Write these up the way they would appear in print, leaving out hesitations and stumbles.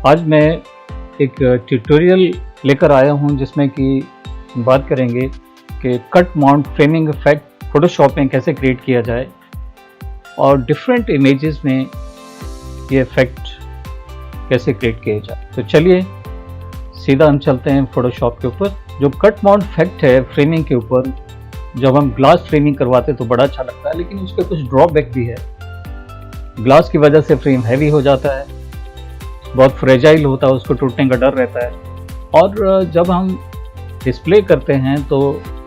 आज मैं एक ट्यूटोरियल लेकर आया हूं जिसमें कि बात करेंगे कि cut mount framing effect Photoshop में कैसे क्रिएट किया जाए और डिफरेंट इमेजेस में ये इफेक्ट कैसे क्रिएट किया जाए। तो चलिए सीधा हम चलते हैं फोटोशॉप के ऊपर। जो कट माउंट इफेक्ट है फ्रेमिंग के ऊपर, जब हम ग्लास फ्रेमिंग करवाते तो बड़ा अच्छा लगता है, लेकिन उसके कुछ ड्रॉबैक भी है। ग्लास की वजह से फ्रेम हैवी हो जाता है, बहुत फ्रेजाइल होता है, उसको टूटने का डर रहता है, और जब हम डिस्प्ले करते हैं तो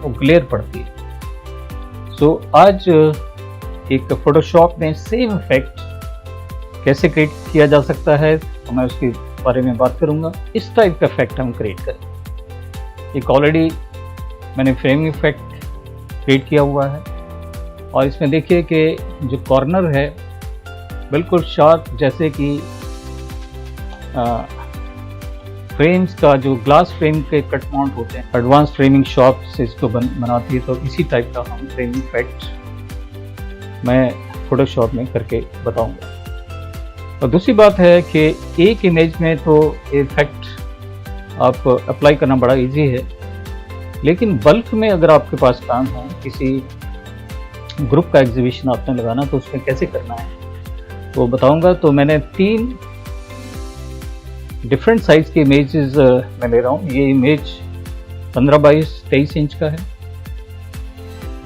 वो ग्लेयर पड़ती है। सो आज एक फोटोशॉप में सेम इफेक्ट कैसे क्रिएट किया जा सकता है तो मैं उसके बारे में बात करूंगा। इस टाइप का इफेक्ट हम क्रिएट करें। एक ऑलरेडी मैंने फ्रेमिंग इफेक्ट क्रिएट किया हुआ है और इसमें देखिए कि जो कॉर्नर है बिल्कुल शार्प, जैसे कि फ्रेम्स का जो ग्लास फ्रेम के कट माउंट होते हैं, एडवांस फ्रेमिंग शॉप से इसको बनाती है, तो इसी टाइप का हम फ्रेमिंग इफेक्ट मैं फोटोशॉप में करके बताऊंगा। और दूसरी बात है कि एक इमेज में तो इफेक्ट आप अप्लाई करना बड़ा इजी है, लेकिन बल्क में अगर आपके पास काम है, किसी ग्रुप का एग्जीबिशन आपने लगाना, तो उसमें कैसे करना है तो बताऊंगा। तो मैंने 3 डिफरेंट साइज के इमेजेस मैं ले रहा हूँ। ये इमेज 15 बाई 23 इंच का है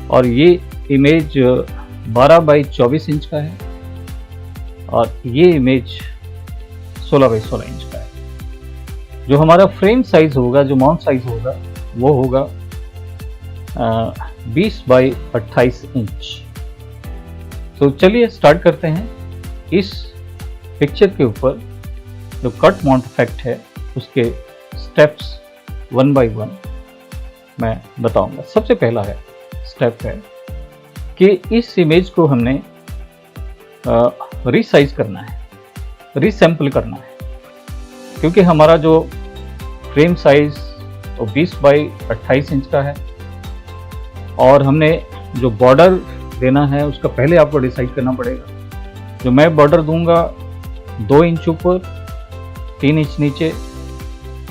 और ये इमेज 12 बाई 24 इंच का है और ये इमेज 16 बाई 16 इंच का है। जो हमारा फ्रेम साइज होगा, जो माउंट साइज होगा, वो होगा 20 बाई 28 इंच। तो चलिए स्टार्ट करते हैं। इस पिक्चर के ऊपर जो कट माउंट इफेक्ट है उसके स्टेप्स 1 बाई 1 मैं बताऊंगा। सबसे पहला स्टेप है कि इस इमेज को हमने रीसाइज करना है, रीसैंपल करना है, क्योंकि हमारा जो फ्रेम साइज वो 20 बाई 28 इंच का है और हमने जो बॉर्डर देना है उसका पहले आपको डिसाइड करना पड़ेगा। जो मैं बॉर्डर दूंगा 2 इंच ऊपर, 3 इंच नीचे,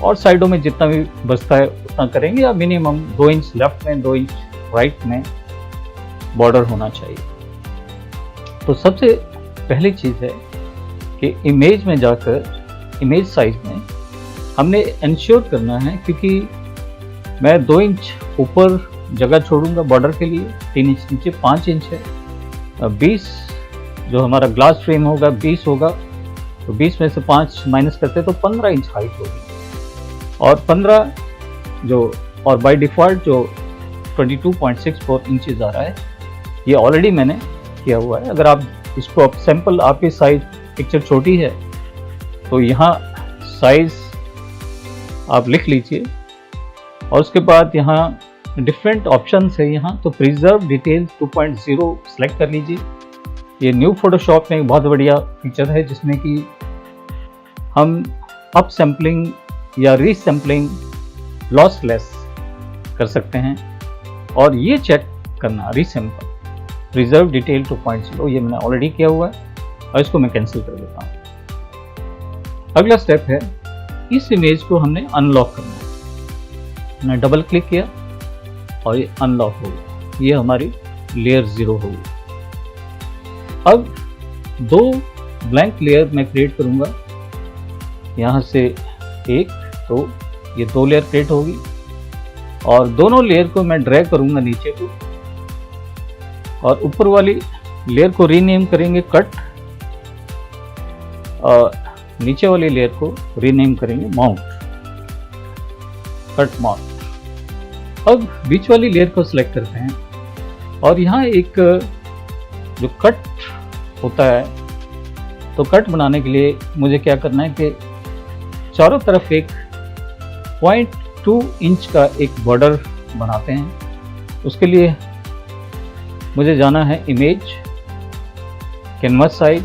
और साइडों में जितना भी बचता है उतना करेंगे, या मिनिमम 2 इंच लेफ्ट में 2 इंच राइट में बॉर्डर होना चाहिए। तो सबसे पहली चीज़ है कि इमेज में जाकर इमेज साइज में हमने इंश्योर करना है, क्योंकि मैं 2 इंच ऊपर जगह छोड़ूंगा बॉर्डर के लिए, 3 इंच नीचे, 5 इंच है, 20 जो हमारा ग्लास फ्रेम होगा 20 होगा, तो 20 में से 5 माइनस करते तो 15 इंच हाइट होगी, और 15 जो और बाय डिफ़ॉल्ट जो 22.64 इंचेस आ रहा है, ये ऑलरेडी मैंने किया हुआ है। अगर आप इसको अब सैंपल, आपकी साइज पिक्चर छोटी है तो यहाँ साइज आप लिख लीजिए, और उसके बाद यहाँ डिफरेंट ऑप्शंस है यहाँ, तो प्रिजर्व डिटेल्स 2.0 सेलेक्ट कर लीजिए। ये न्यू फोटोशॉप में एक बहुत बढ़िया फीचर है जिसमें कि हम अप सैम्पलिंग या रीसैम्पलिंग लॉसलेस कर सकते हैं, और ये चेक करना रीसैम्पल रिजर्व डिटेल 2.0 ये मैंने ऑलरेडी किया हुआ है और इसको मैं कैंसिल कर देता हूँ। अगला स्टेप है, इस इमेज को हमने अनलॉक करना है। मैंने डबल क्लिक किया और ये अनलॉक हो गया, ये हमारी लेयर 0 हो गई। अब 2 ब्लैंक लेयर मैं क्रिएट करूंगा, यहाँ से एक, तो ये 2 लेयर क्रिएट होगी, और दोनों लेयर को मैं ड्रैग करूंगा नीचे को, और ऊपर वाली लेयर को रीनेम करेंगे कट, और नीचे वाली लेयर को रीनेम करेंगे माउंट, कट माउंट। अब बीच वाली लेयर को सिलेक्ट करते हैं, और यहाँ एक जो कट होता है, तो कट बनाने के लिए मुझे क्या करना है कि चारों तरफ एक 0.2 इंच का एक बॉर्डर बनाते हैं। उसके लिए मुझे जाना है इमेज, कैनवास साइज,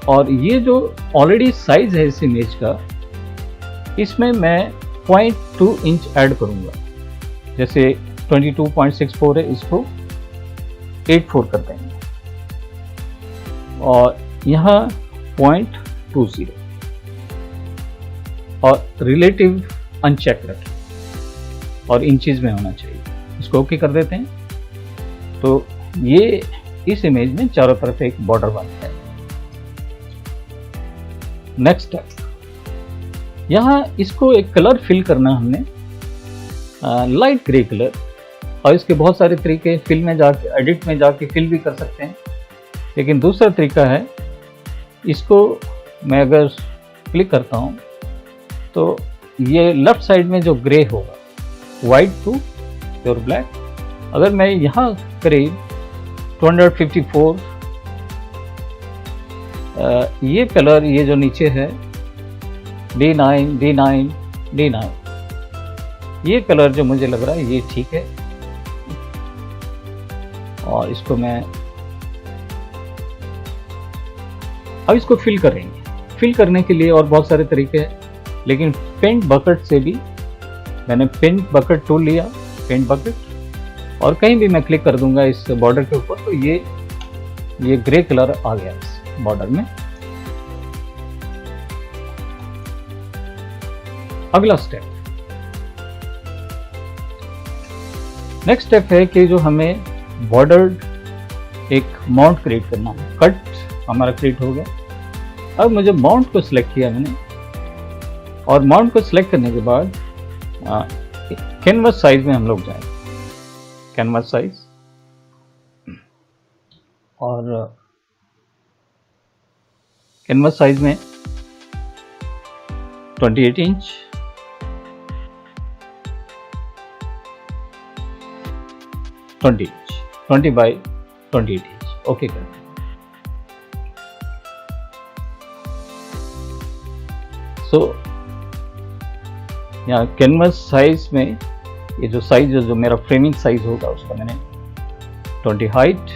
और ये जो ऑलरेडी साइज है इस इमेज का, इसमें मैं 0.2 इंच ऐड करूंगा। जैसे 22.64 है, इसको 84 कर देंगे, और यहाँ 0.20 और रिलेटिव अनचेक रखें और इंचेस में होना चाहिए। इसको ओके कर देते हैं। तो ये इस इमेज में चारों तरफ एक बॉर्डर बनता है। नेक्स्ट स्टेप, यहाँ इसको एक कलर फिल करना हमने, लाइट ग्रे कलर। और इसके बहुत सारे तरीके, फिल में जाके, एडिट में जाके फिल भी कर सकते हैं। लेकिन दूसरा तरीका है, इसको मैं अगर क्लिक करता हूँ तो ये लेफ्ट साइड में जो ग्रे होगा, वाइट टू प्योर ब्लैक, अगर मैं यहाँ करीब 254 ये कलर, ये जो नीचे है D9, D9, D9, ये कलर जो मुझे लग रहा है ये ठीक है। और इसको मैं अब इसको फिल करेंगे। फिल करने के लिए और बहुत सारे तरीके हैं, लेकिन पेंट बकेट से भी, मैंने पेंट बकेट टूल लिया, पेंट बकेट, और कहीं भी मैं क्लिक कर दूंगा इस बॉर्डर के ऊपर तो ये ग्रे कलर आ गया इस बॉर्डर में। अगला स्टेप, नेक्स्ट स्टेप है कि जो हमें बॉर्डर एक माउंट क्रिएट करना है। कट हमारा क्रिएट हो गया। अब मुझे माउंट को सिलेक्ट किया मैंने, और माउंट को सिलेक्ट करने के बाद कैनवस साइज में हम लोग जाएंगे। कैनवस साइज, और कैनवस साइज में 28 इंच, 20 बाई 28 इंच, ओके कर दें। सो यहाँ कैनवस साइज में ये जो साइज, जो मेरा फ्रेमिंग साइज होगा उसका मैंने 20 हाइट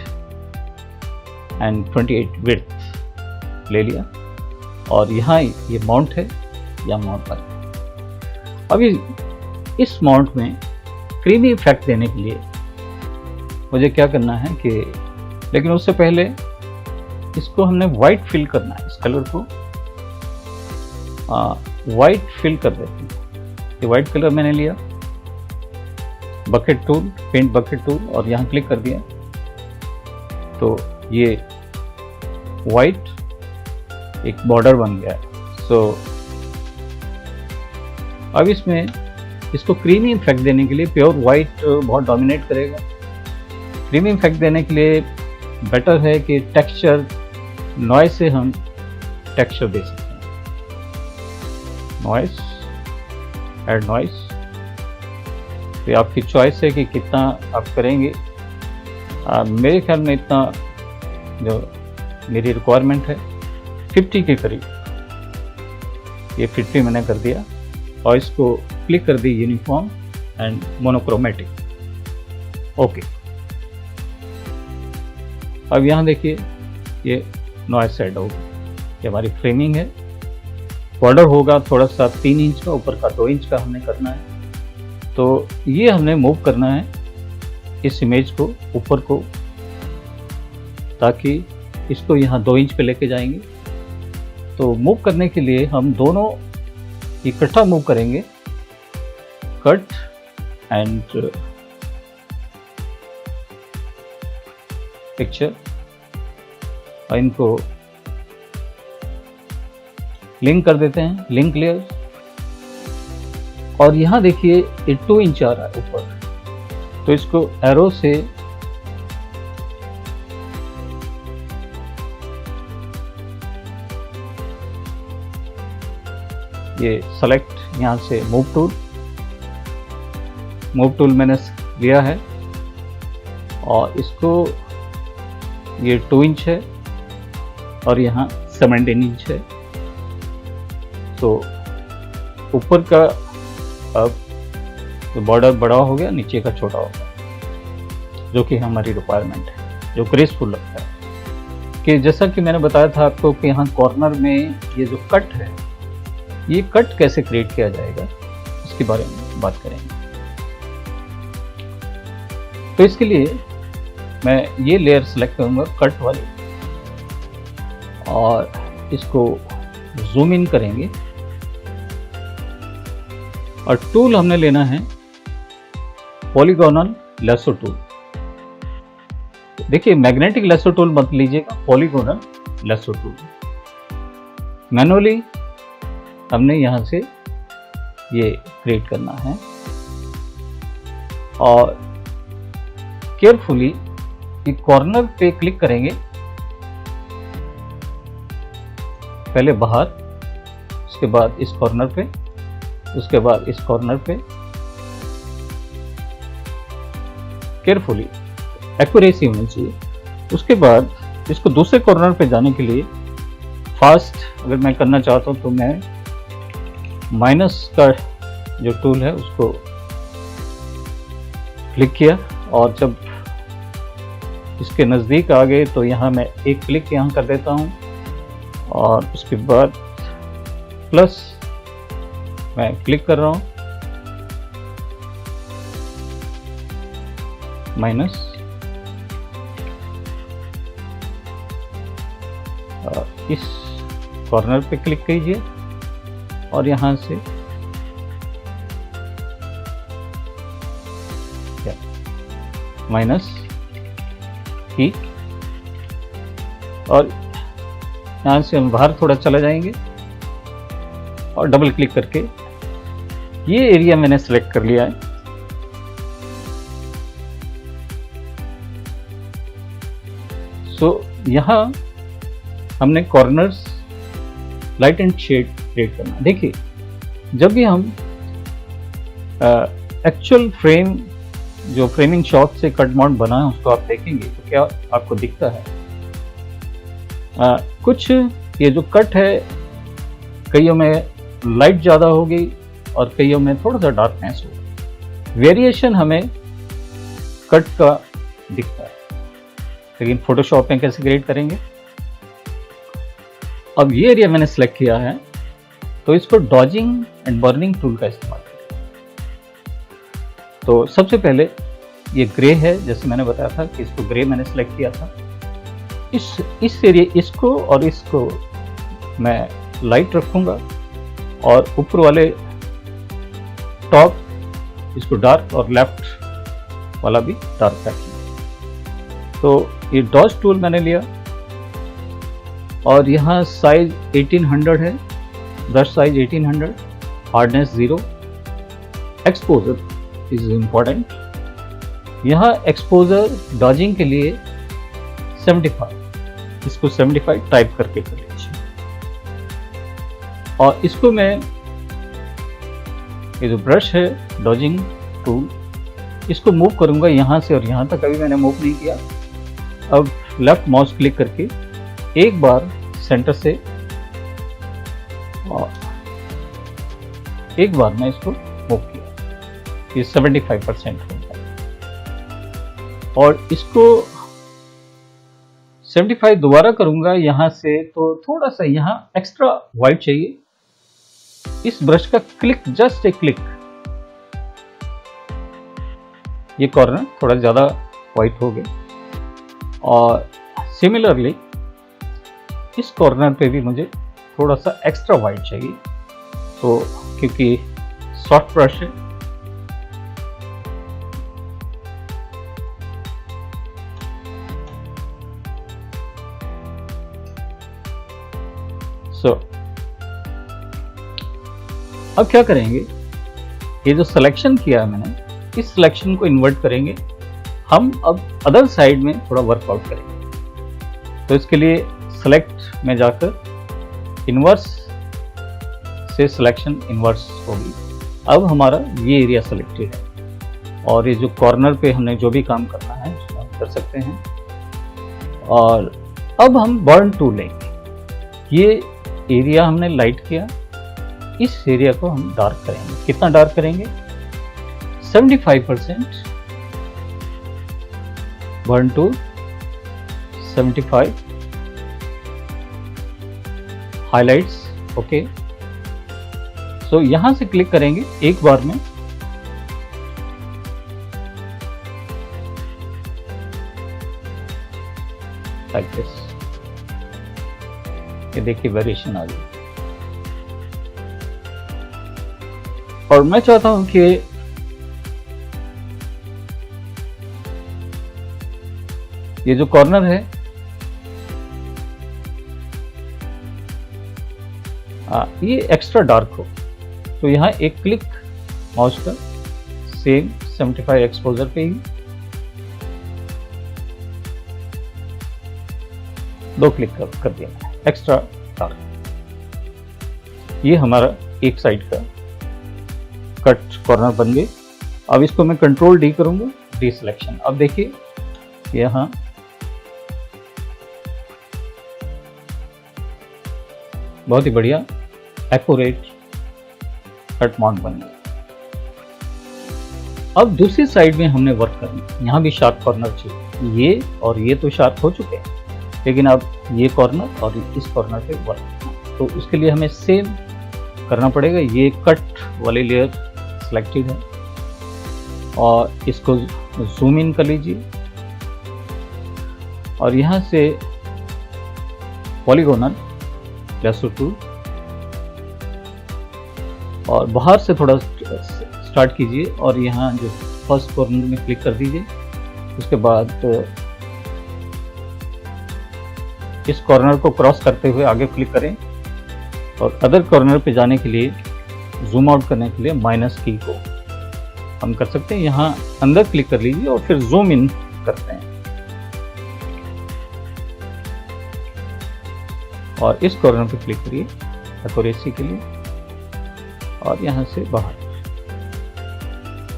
एंड 28 विड्थ ले लिया। और यहाँ ये माउंट है, या माउंट पर। अभी इस माउंट में क्रीमी इफेक्ट देने के लिए मुझे क्या करना है कि, लेकिन उससे पहले इसको हमने वाइट फिल करना है। इस कलर को वाइट फिल कर देते हैं। ये वाइट कलर मैंने लिया, bucket tool, paint bucket tool, और यहाँ क्लिक कर दिया तो ये वाइट एक बॉर्डर बन गया है। सो अब इसमें इसको क्रीमी इफेक्ट देने के लिए प्योर वाइट बहुत डोमिनेट करेगा। क्रीमी इफेक्ट देने के लिए बेटर है कि टेक्सचर नॉइज से हम टेक्सचर दे सकते हैं। नॉइज, ऐड नॉइज, तो आपकी चॉइस है कि कितना आप करेंगे। मेरे ख्याल में इतना जो मेरी रिक्वायरमेंट है 50 के करीब, ये 50 मैंने कर दिया। और इसको क्लिक कर दी यूनिफॉर्म एंड मोनोक्रोमेटिक, ओके। अब यहाँ देखिए ये नॉइज सेट होगा। ये हमारी फ्रेमिंग है। बॉर्डर होगा थोड़ा सा 3 इंच का, ऊपर का 2 इंच का हमने करना है। तो ये हमने मूव करना है इस इमेज को ऊपर को, ताकि इसको यहाँ 2 इंच पे लेके जाएंगे। तो मूव करने के लिए हम दोनों इकट्ठा मूव करेंगे, कट एंड पिक्चर, और इनको लिंक कर देते हैं, लिंक लेयर। और यहाँ देखिए ये 2 इंच आ रहा है ऊपर, तो इसको एरो से ये सेलेक्ट, यहाँ से मूव टूल मैंने लिया है, और इसको ये 2 इंच है और यहाँ 17 इंच है। तो ऊपर का अब तो बॉर्डर बड़ा हो गया, नीचे का छोटा हो गया, जो कि हमारी रिक्वायरमेंट है, जो ग्रेसफुल लगता है। कि जैसा कि मैंने बताया था आपको कि यहाँ कॉर्नर में ये जो कट है, ये कट कैसे क्रिएट किया जाएगा इसके बारे में बात करेंगे। तो इसके लिए मैं ये लेयर सेलेक्ट करूँगा, कट वाली, और इसको जूम इन करेंगे और टूल हमने लेना है पॉलीगोनल लेसो टूल। देखिए मैग्नेटिक लेसो टूल मत लीजिएगा, पॉलीगोनल लेसो टूल। मैनुअली हमने यहां से ये क्रिएट करना है और केयरफुली ये कॉर्नर पे क्लिक करेंगे, पहले बाहर, उसके बाद इस कॉर्नर पे, उसके बाद इस कॉर्नर पे, केयरफुली एक्यूरेसी होनी चाहिए। उसके बाद इसको दूसरे कॉर्नर पे जाने के लिए फास्ट अगर मैं करना चाहता हूं तो मैं माइनस का जो टूल है उसको क्लिक किया और जब इसके नज़दीक आ गए तो यहाँ मैं एक क्लिक यहाँ कर देता हूँ और उसके बाद प्लस मैं क्लिक कर रहा हूँ, माइनस, इस कॉर्नर पे क्लिक कीजिए और यहाँ से माइनस की और यहाँ से हम बाहर थोड़ा चला जाएंगे और डबल क्लिक करके ये एरिया मैंने सेलेक्ट कर लिया है। सो यहाँ हमने corners light and shade create करना। देखिए जब भी हम एक्चुअल फ्रेम जो फ्रेमिंग शॉप से कट माउंट बना है उसको आप देखेंगे तो क्या आपको दिखता है, कुछ ये जो कट है कईयों में लाइट ज़्यादा होगी और कईयों में थोड़ा सा डार्कनेस होगा, वेरिएशन हमें कट का दिखता है। लेकिन फोटोशॉप में कैसे क्रिएट करेंगे, अब ये एरिया मैंने सेलेक्ट किया है तो इसको डॉजिंग एंड बर्निंग टूल का इस्तेमाल करें। तो सबसे पहले ये ग्रे है, जैसे मैंने बताया था कि इसको ग्रे मैंने सेलेक्ट किया था। इस एरिया इसको और इसको मैं लाइट रखूंगा और ऊपर वाले टॉप इसको डार्क और लेफ्ट वाला भी डार्क रखेंगे। तो ये डॉज टूल मैंने लिया और यहाँ साइज 1800 है, brush size 1800, hardness 0, exposure is important. यहाँ एक्सपोजर डॉजिंग के लिए 75, इसको 75 टाइप करके कर लीजिए और इसको मैं ये जो ब्रश है डॉजिंग टूल इसको मूव करूंगा यहाँ से और यहाँ तक, अभी मैंने मूव नहीं किया। अब लेफ्ट माउस क्लिक करके एक बार सेंटर से और एक बार मैं इसको मूव किया, ये 75% हो गया और इसको 75 दोबारा करूंगा यहाँ से तो थोड़ा सा यहाँ एक्स्ट्रा वाइट चाहिए। इस ब्रश का क्लिक, जस्ट ए क्लिक, ये कॉर्नर थोड़ा ज्यादा वाइट हो गया और सिमिलरली इस कॉर्नर पे भी मुझे थोड़ा सा एक्स्ट्रा वाइट चाहिए। तो क्योंकि सॉफ्ट ब्रश है अब क्या करेंगे, ये जो सिलेक्शन किया है मैंने, इस सिलेक्शन को इन्वर्ट करेंगे। हम अब अदर साइड में थोड़ा वर्कआउट करेंगे। तो इसके लिए सेलेक्ट में जाकर इन्वर्स से सिलेक्शन इन्वर्स होगी। अब हमारा ये एरिया सेलेक्टेड है और ये जो कॉर्नर पे हमने जो भी काम करना है उसको हम कर सकते हैं। और अब हम बर्न टूल लेंगे। ये एरिया हमने लाइट किया, इस एरिया को हम डार्क करेंगे। कितना डार्क करेंगे, 75%, बर्न टूल 75, हाइलाइट्स, ओके। सो यहां से क्लिक करेंगे एक बार में, लाइक दिस। ये देखिए वेरिएशन आ गई। और मैं चाहता हूं कि ये जो कॉर्नर है ये एक्स्ट्रा डार्क हो, तो यहाँ एक क्लिक माउस का सेम 75 एक्सपोजर पे ही 2 क्लिक कर दिया एक्स्ट्रा डार्क। ये हमारा एक साइड का कट कॉर्नर बन गए। अब इसको मैं कंट्रोल डी करूंगा, डी सिलेक्शन। अब देखिए यहाँ बहुत ही बढ़िया एक्यूरेट कट माउंट बन गया। अब दूसरी साइड में हमने वर्क करना, यहाँ भी शार्प कॉर्नर चाहिए। ये और ये तो शार्प हो चुके हैं, लेकिन अब ये कॉर्नर और इस कॉर्नर पे वर्क करना, तो उसके लिए हमें सेम करना पड़ेगा। ये कट वाली लेयर सिलेक्टेड है और इसको जूम इन कर लीजिए और यहाँ से पॉलीगोनल लेसो टूल और बाहर से थोड़ा स्टार्ट कीजिए और यहाँ जो फर्स्ट कॉर्नर में क्लिक कर दीजिए। उसके बाद इस कॉर्नर को क्रॉस करते हुए आगे क्लिक करें और अदर कॉर्नर पे जाने के लिए जूम आउट करने के लिए माइनस की को हम कर सकते हैं। यहाँ अंदर क्लिक कर लीजिए और फिर जूम इन करते हैं और इस कॉर्नर पे क्लिक करिए एक्यूरेसी के लिए और यहाँ से बाहर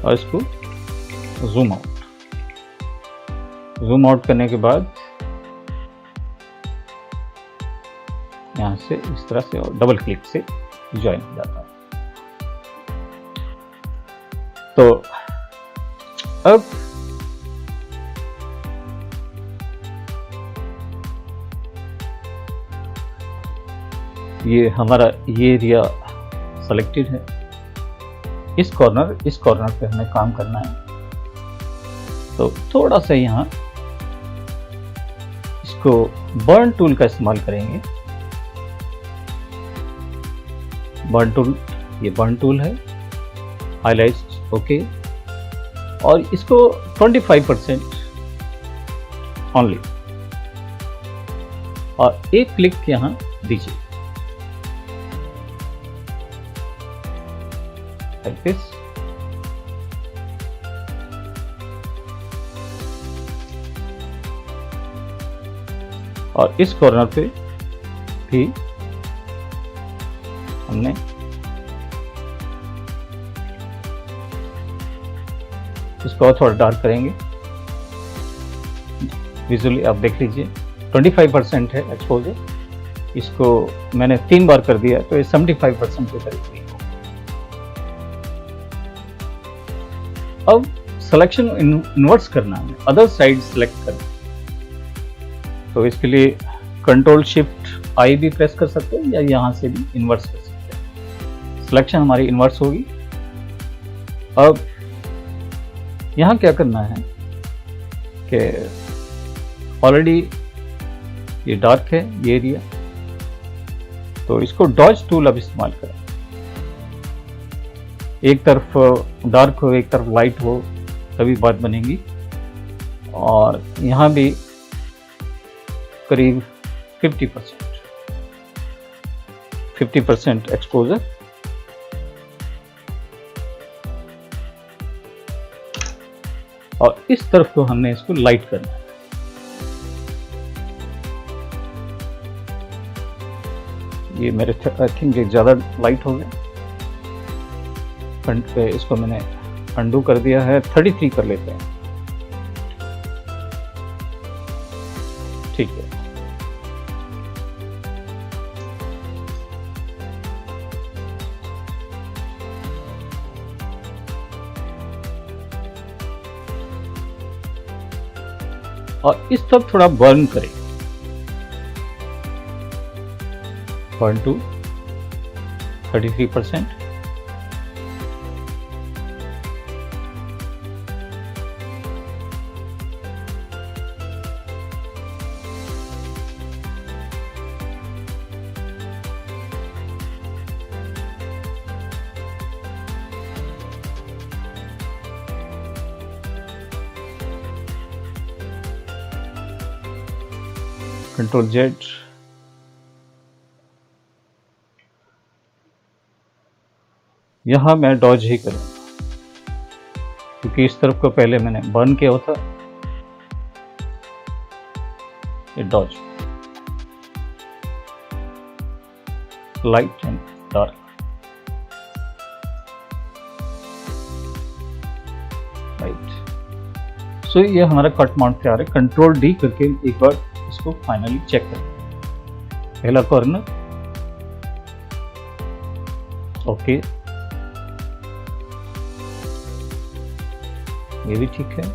और इसको जूम आउट करने के बाद यहाँ से इस तरह से और डबल क्लिक से ज्वाइन हो जाता है। तो अब ये हमारा ये एरिया सेलेक्टेड है। इस कॉर्नर पे हमें काम करना है, तो थोड़ा सा यहाँ इसको बर्न टूल का इस्तेमाल करेंगे। ये बर्न टूल है, हाईलाइट ओके, और इसको 25% ओनली और एक क्लिक यहाँ दीजिए like this। और इस कॉर्नर पे भी हमने इसको और थोड़ा डार्क करेंगे। विजुअली आप देख लीजिए 25% है एक्सपोजर, इसको मैंने 3 बार कर दिया तो ये 75% के करीब हुई। अब सिलेक्शन इन्वर्स करना है, अदर साइड सेलेक्ट करना, तो इसके लिए कंट्रोल शिफ्ट आई भी प्रेस कर सकते हैं या यहाँ से भी इन्वर्स कर सकते हैं। सिलेक्शन हमारी इन्वर्स होगी। अब यहाँ क्या करना है कि ऑलरेडी ये डार्क है ये एरिया, तो इसको डॉज टूल अब इस्तेमाल करें। एक तरफ डार्क हो एक तरफ लाइट हो तभी बात बनेगी। और यहाँ भी करीब 50% एक्सपोजर, और इस तरफ को हमने इसको लाइट करना है। ये मेरे आई थिंक ज़्यादा लाइट हो गया, फ्रंट पे इसको मैंने अंडू कर दिया है, 33 कर लेते हैं, ठीक है। और इस तरफ थोड़ा बर्न करें, बर्न टू 33%। कंट्रोल जेड, यहां मैं डॉज ही करूंगा क्योंकि इस तरफ को पहले मैंने बर्न किया हुआ था। ये dodge, light and dark, right. So ये हमारा कट माउंट तैयार है। कंट्रोल डी करके एक बार इसको फाइनली चेक करें। पहला कॉर्नर ओके, ये भी ठीक है।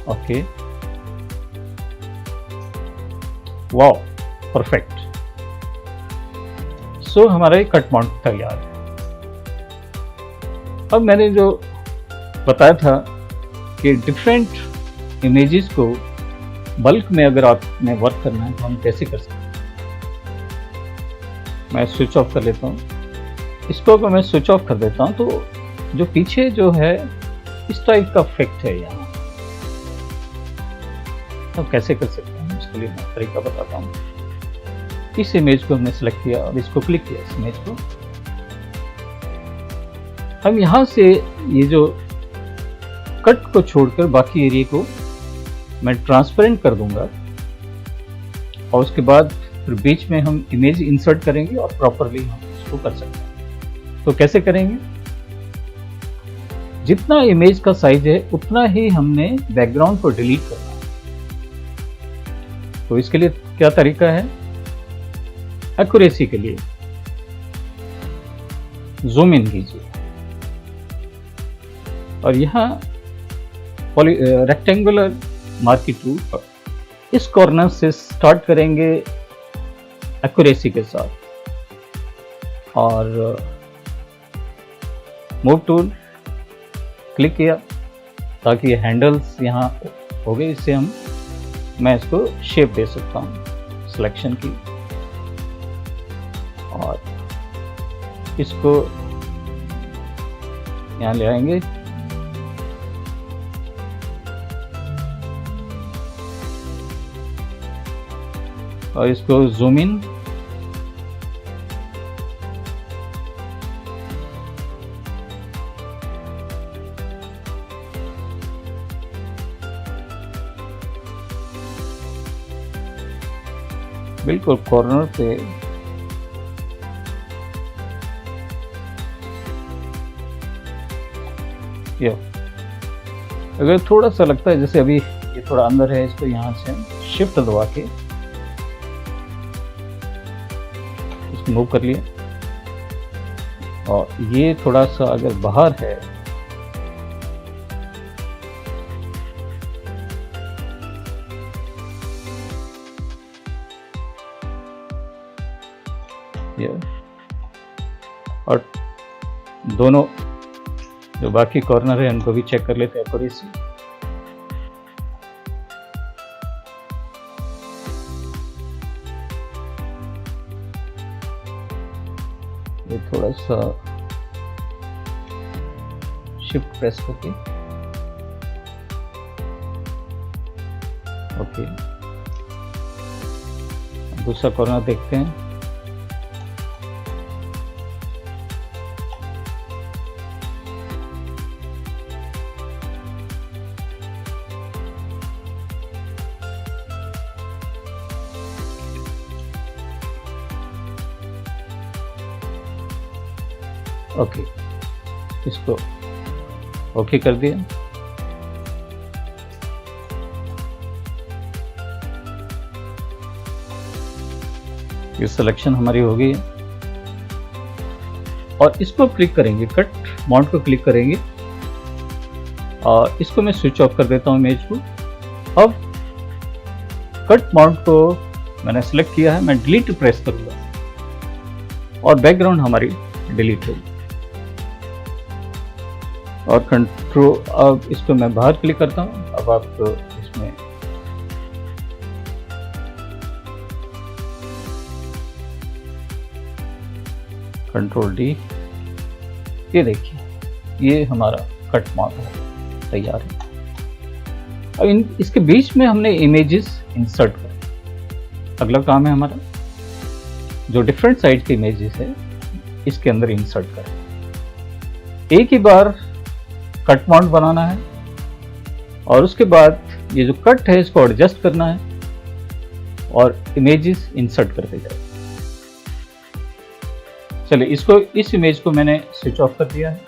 Okay, wow, perfect. सो हमारा ये कट माउंट तैयार है। अब मैंने जो बताया था कि डिफरेंट इमेजेस को बल्क में अगर आपने वर्क करना है तो हम कैसे कर सकते हैं। मैं स्विच ऑफ कर लेता हूँ। इसको अगर मैं स्विच ऑफ कर देता हूँ तो जो पीछे जो है इस टाइप का इफेक्ट है यहाँ, तो कैसे कर सकते हैं इसके लिए मैं तरीका बताता हूँ। इस इमेज को हमने सेलेक्ट किया और इसको क्लिक किया, इस इमेज को। हम यहाँ से ये जो कट को छोड़कर बाकी एरिया को मैं ट्रांसपेरेंट कर दूंगा और उसके बाद फिर बीच में हम इमेज इंसर्ट करेंगे और प्रॉपरली हम इसको कर सकते हैं। तो कैसे करेंगे, जितना इमेज का साइज है उतना ही हमने बैकग्राउंड को डिलीट करना है। तो इसके लिए क्या तरीका है, एक्यूरेसी के लिए जूम इन कीजिए और यहाँ रेक्टेंगुलर मार्की टूल पर इस कॉर्नर से स्टार्ट करेंगे एक्यूरेसी के साथ और मूव टूल क्लिक किया ताकि हैंडल्स यहाँ हो गए। इससे मैं इसको शेप दे सकता हूँ सिलेक्शन की और इसको यहाँ ले आएंगे। और इसको जूम इन, बिल्कुल कॉर्नर पे ये अगर थोड़ा सा लगता है जैसे अभी ये थोड़ा अंदर है, इसको यहाँ से शिफ्ट दबा के इसको मूव कर लिया और ये थोड़ा सा अगर बाहर है ये, और दोनों जो बाकी कॉर्नर है उनको भी चेक कर लेते हैं एक्यूरेसी। ये थोड़ा सा शिफ्ट प्रेस करके ओके, दूसरा कॉर्नर देखते हैं। ओके, इसको ओके कर दिया। ये सिलेक्शन हमारी हो गई है और इसको क्लिक करेंगे, कट माउंट को क्लिक करेंगे और इसको मैं स्विच ऑफ कर देता हूँ इमेज को। अब कट माउंट को मैंने सेलेक्ट किया है, मैं डिलीट प्रेस करूंगा और बैकग्राउंड हमारी डिलीट होगी। और कंट्रोल, अब इसको मैं बाहर क्लिक करता हूँ। अब आप इसमें कंट्रोल डी, ये देखिए ये हमारा कट मार्क तैयार है। अब इसके बीच में हमने इमेजेस इंसर्ट कर, अगला काम है हमारा जो डिफरेंट साइज के इमेजेस है इसके अंदर इंसर्ट करें। एक ही बार कट माउंट बनाना है और उसके बाद ये जो कट है इसको एडजस्ट करना है और इमेजेस इंसर्ट करते जाए। चलिए इस इमेज को मैंने स्विच ऑफ कर दिया है।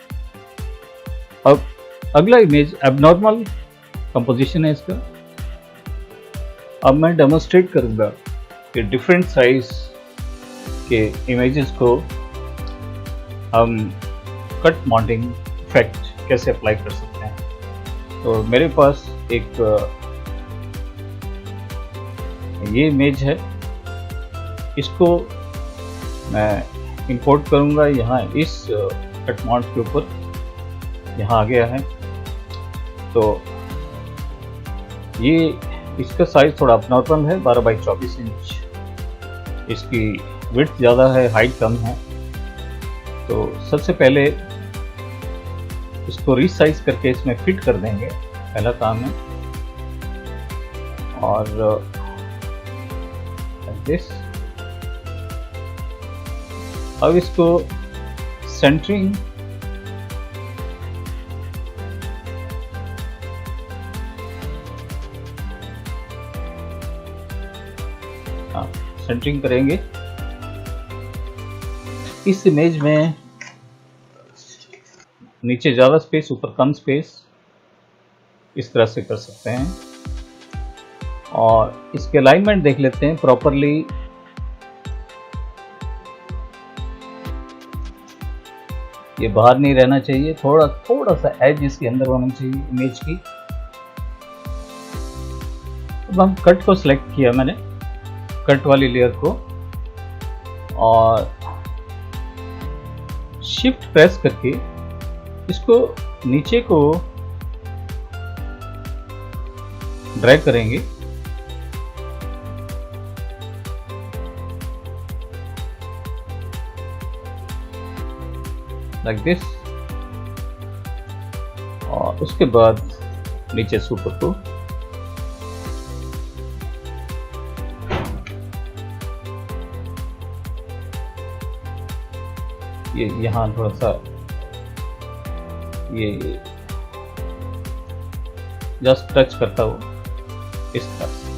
अब अगला इमेज एबनॉर्मल कंपोजिशन है इसका। अब मैं डेमोन्स्ट्रेट करूंगा कि डिफरेंट साइज के इमेजेस को हम कट माउंटिंग इफेक्ट कैसे अप्लाई कर सकते हैं। तो मेरे पास एक ये इमेज है, इसको मैं इंपोर्ट करूंगा यहाँ इस कट माउंट के ऊपर, यहाँ आ गया है। तो ये इसका साइज थोड़ा अपनॉर्मल है, 12 बाई 24 इंच। इसकी विड्थ ज़्यादा है, हाइट कम है। तो सबसे पहले इसको रीसाइज करके इसमें फिट कर देंगे, पहला काम है। और दिस अब इसको सेंटरिंग सेंटरिंग करेंगे। इस इमेज में नीचे ज़्यादा स्पेस, ऊपर कम स्पेस, इस तरह से कर सकते हैं। और इसके अलाइनमेंट देख लेते हैं प्रॉपरली। ये बाहर नहीं रहना चाहिए, थोड़ा सा एज इसके अंदर होना चाहिए इमेज की। अब हम कट को सिलेक्ट किया मैंने, कट वाली लेयर को, और शिफ्ट प्रेस करके इसको नीचे को ड्रैग करेंगे। Like this. और उसके बाद नीचे सुपर को ये यहाँ थोड़ा सा ये जस्ट टच करता हो इस तरह से।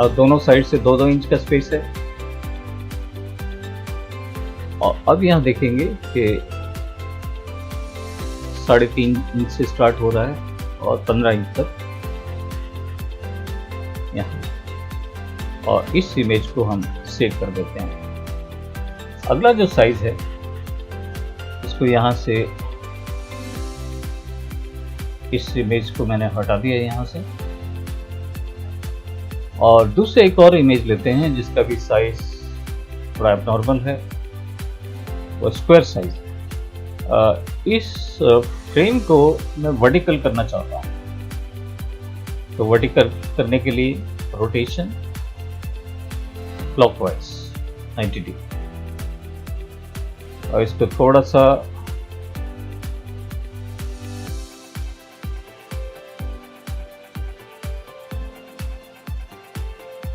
और दोनों साइड से 2-2 इंच का स्पेस है। और अब यहाँ देखेंगे कि 3.5 इंच से स्टार्ट हो रहा है और 15 इंच तक यहाँ। और इस इमेज को हम सेव कर देते हैं। अगला जो साइज है इसको यहाँ से, इस इमेज को मैंने हटा दिया यहाँ से। और दूसरे एक और इमेज लेते हैं जिसका भी साइज थोड़ा एबनॉर्मल है, वो स्क्वायर साइज। इस फ्रेम को मैं वर्टिकल करना चाहता हूँ। तो वर्टिकल करने के लिए रोटेशन क्लॉकवाइज 90 डिग्री, और इसको थोड़ा सा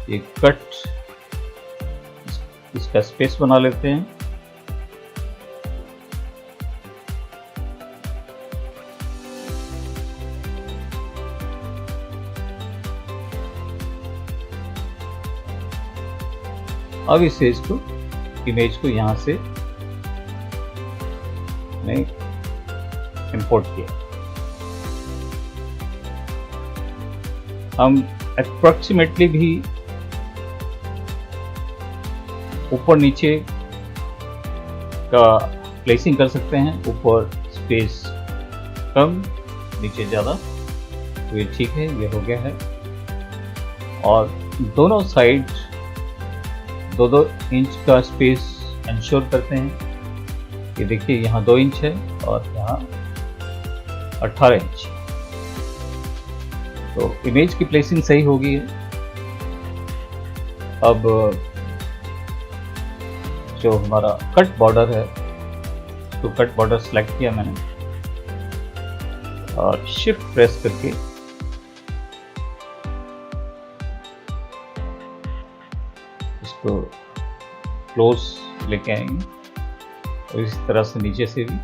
ये कट, इसका स्पेस बना लेते हैं। अब इस इमेज को यहाँ से मैं इंपोर्ट किया। हम अप्रोक्सीमेटली भी ऊपर नीचे का प्लेसिंग कर सकते हैं। ऊपर स्पेस कम, नीचे ज़्यादा, तो ये ठीक है, ये हो गया है। और दोनों साइड 2-2 इंच का स्पेस इंश्योर करते हैं। ये देखिए यहाँ 2 इंच है और यहाँ 18 इंच। तो इमेज की प्लेसिंग सही होगी है। अब जो हमारा कट बॉर्डर है, तो कट बॉर्डर सेलेक्ट किया मैंने और शिफ्ट प्रेस करके इसको क्लोज लेके आएंगे और इस तरह से नीचे से भी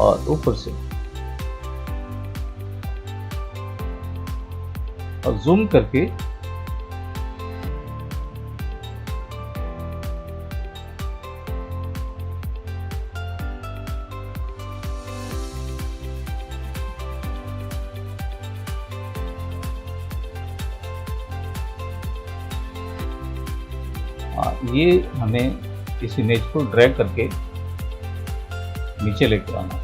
और ऊपर से, और जूम करके ये हमें इस इमेज को ड्रैग करके नीचे लेके आना।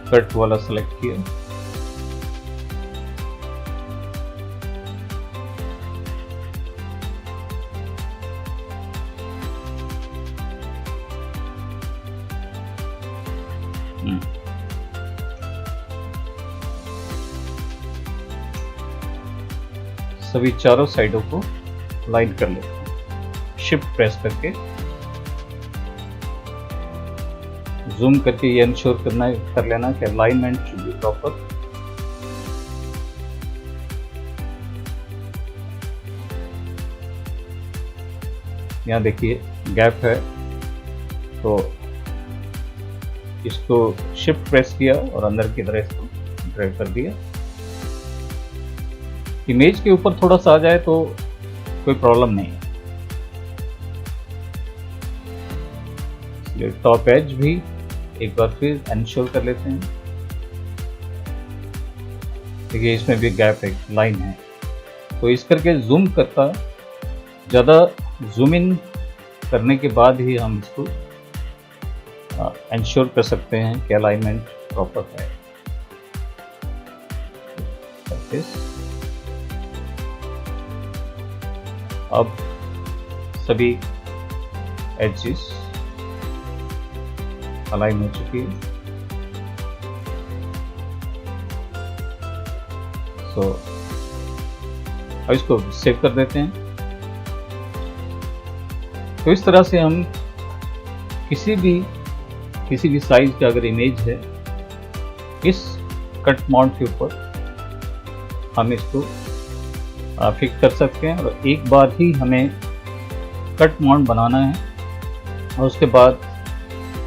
कट वाला सेलेक्ट किया, सभी चारों साइडों को लाइन कर लेते हैं। शिफ्ट प्रेस करके जूम करके ये इंश्योर कर लेना कि अलाइनमेंट शुड बी प्रॉपर। यहाँ देखिए गैप है, तो इसको शिफ्ट प्रेस किया और अंदर की तरह इसको ड्रैग कर दिया। इमेज के ऊपर थोड़ा सा आ जाए तो कोई प्रॉब्लम नहीं है। इसलिए टॉप एज भी एक बार फिर इंश्योर कर लेते हैं। देखिए इसमें भी गैप है, लाइन है, तो इस करके जूम करता, ज़्यादा जूम इन करने के बाद ही हम इसको इंश्योर कर सकते हैं कि अलाइनमेंट प्रॉपर है। अब सभी एजेस अलाइन हो चुकी है, तो अब इसको सेव कर देते हैं। तो इस तरह से हम किसी भी साइज का अगर इमेज है, इस कट माउंट के ऊपर हम इसको फिक्स कर सकते हैं और एक बार ही हमें कट माउंट बनाना है और उसके बाद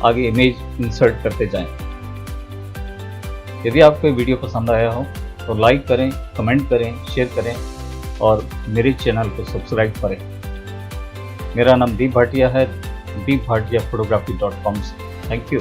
आगे इमेज इंसर्ट करते जाएं। यदि आपको वीडियो पसंद आया हो तो लाइक करें, कमेंट करें, शेयर करें और मेरे चैनल को सब्सक्राइब करें। मेरा नाम दीप भाटिया है, deepbhatia photography.com से। Thank you.